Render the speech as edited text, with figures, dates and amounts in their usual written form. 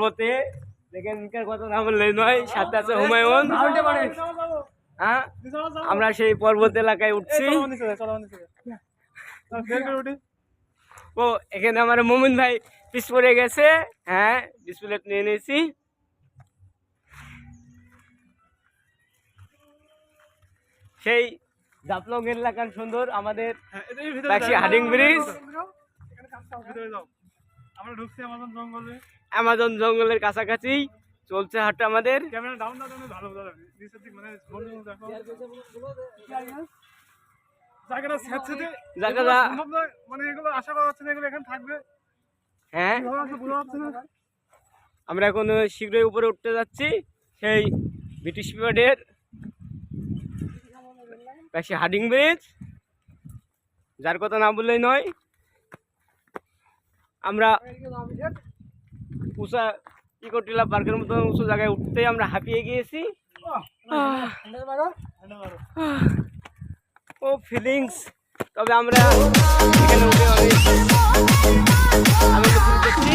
পর্বতে, যেখানকার কথা না বললেই নয়, সাথে আছে হুমায়ুন। হ্যাঁ, আমরা সেই পর্বত এলাকায় উঠছি। ও এখানে আমার মুমিন ভাই পিছ পড়ে গেছে। হ্যাঁ, ডিসপ্লে নিয়ে নিয়েছি। সেই জাফলং এলাকার সুন্দর আমাদের হাডিং ব্রিজ। আমরা ঢুকছি আমাজন জঙ্গলে, অ্যামাজন জঙ্গলের কাছাকাছি চলছে হাটটা আমাদের। ক্যামেরা ডাউন দাও, ভালো ভালো নিচের দিক মানে দেখো জায়গাটা স্যাঁতসেঁতে, জায়গাটা মানে এগুলো আশা করা যাচ্ছে না এগুলো এখানে থাকবে। হ্যাঁ, বোঝা যাচ্ছে না। আমরা এখন শীঘ্রই উপরে উঠতে যাচ্ছি সেই ব্রিটিশ পিরিয়ডের হাডিং ব্রিজ, যার কথা না বললেই নয়। আমরা উঁচা ইকোটিলা পার্কের মতো উঁচু জায়গায় উঠতে আমরা হাঁপিয়ে গিয়েছি। ও ফিলিংস। তবে আমরা এখানে উঠে অনেক আনন্দ করছি।